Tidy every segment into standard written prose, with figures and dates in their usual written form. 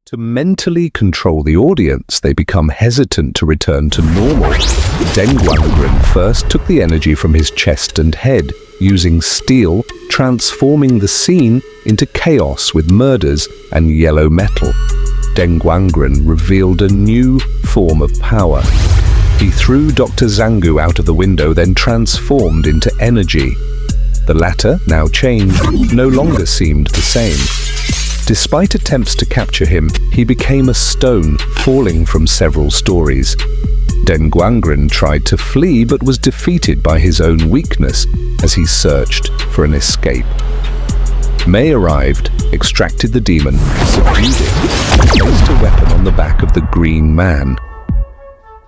To mentally control the audience, they become hesitant to return to normal. Dengwangren first took the energy from his chest and head, using steel, transforming the scene into chaos with murders and yellow metal. Dengwangren revealed a new form of power. He threw Dr. Zangu out of the window, then transformed into energy. The latter, now changed, no longer seemed the same. Despite attempts to capture him, he became a stone falling from several stories. Dengwangren tried to flee but was defeated by his own weakness as he searched for an escape. May arrived, extracted the demon, subdued it, and placed a weapon on the back of the Green Man.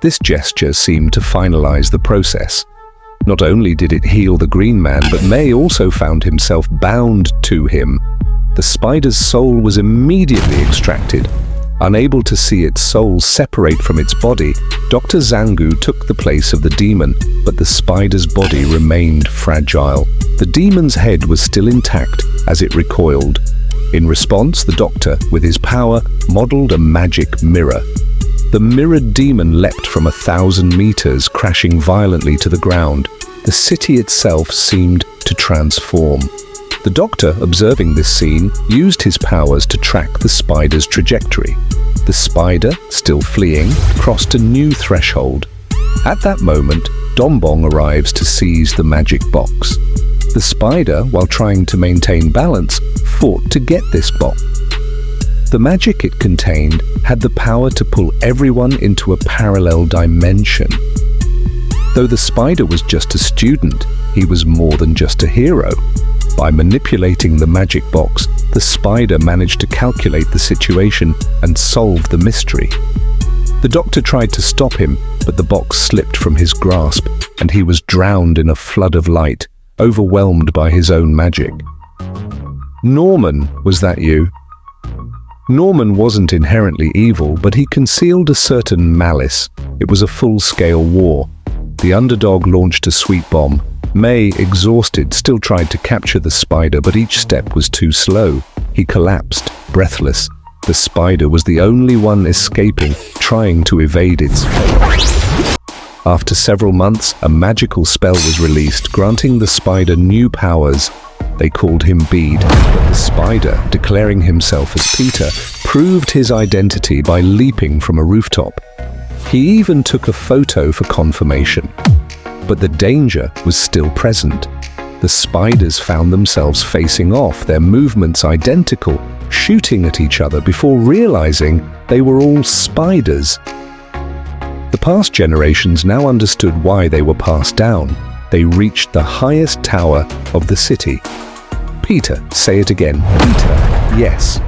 This gesture seemed to finalize the process. Not only did it heal the Green Man, but May also found himself bound to him. The spider's soul was immediately extracted. Unable to see its soul separate from its body, Dr. Zangu took the place of the demon, but the spider's body remained fragile. The demon's head was still intact as it recoiled. In response, the doctor, with his power, modeled a magic mirror. The mirrored demon leapt from 1,000 meters, crashing violently to the ground. The city itself seemed to transform. The doctor, observing this scene, used his powers to track the spider's trajectory. The spider, still fleeing, crossed a new threshold. At that moment, Dombong arrives to seize the magic box. The spider, while trying to maintain balance, fought to get this box. The magic it contained had the power to pull everyone into a parallel dimension. Though the spider was just a student, he was more than just a hero. By manipulating the magic box, the spider managed to calculate the situation and solve the mystery. The doctor tried to stop him, but the box slipped from his grasp, and he was drowned in a flood of light, overwhelmed by his own magic. Norman, was that you? Norman wasn't inherently evil, but he concealed a certain malice. It was a full-scale war. The underdog launched a sweet bomb. May, exhausted, still tried to capture the spider, but each step was too slow. He collapsed, breathless. The spider was the only one escaping, trying to evade its fate. After several months, a magical spell was released, granting the spider new powers. They called him Bede, but the spider, declaring himself as Peter, proved his identity by leaping from a rooftop. He even took a photo for confirmation. But the danger was still present. The spiders found themselves facing off, their movements identical, shooting at each other before realizing they were all spiders. The past generations now understood why they were passed down. They reached the highest tower of the city. Peter, say it again. Peter, yes.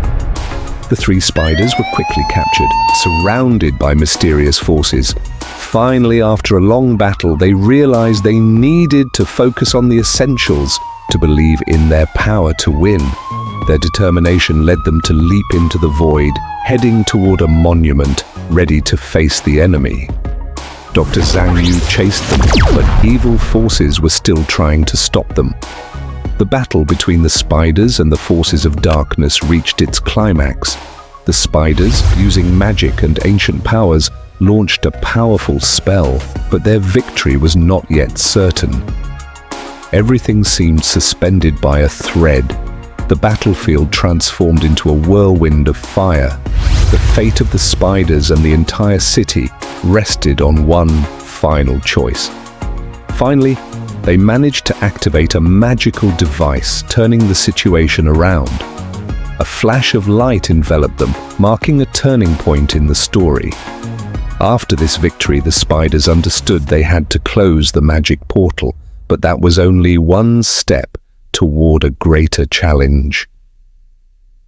The three spiders were quickly captured, surrounded by mysterious forces. Finally, after a long battle, they realized they needed to focus on the essentials to believe in their power to win. Their determination led them to leap into the void, heading toward a monument, ready to face the enemy. Dr. Zhang Yu chased them, but evil forces were still trying to stop them. The battle between the spiders and the forces of darkness reached its climax. The spiders, using magic and ancient powers, launched a powerful spell, but their victory was not yet certain. Everything seemed suspended by a thread. The battlefield transformed into a whirlwind of fire. The fate of the spiders and the entire city rested on one final choice. Finally, they managed to activate a magical device, turning the situation around. A flash of light enveloped them, marking a turning point in the story. After this victory, the spiders understood they had to close the magic portal, but that was only one step toward a greater challenge.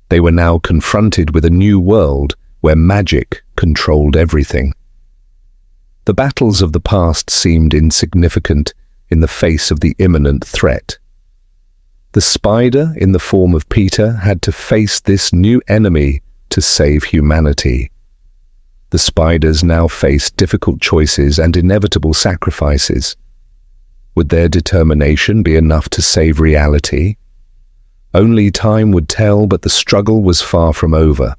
They were now confronted with a new world where magic controlled everything. The battles of the past seemed insignificant in the face of the imminent threat. The spider, in the form of Peter, had to face this new enemy to save humanity. The spiders now faced difficult choices and inevitable sacrifices. Would their determination be enough to save reality? Only time would tell, but the struggle was far from over.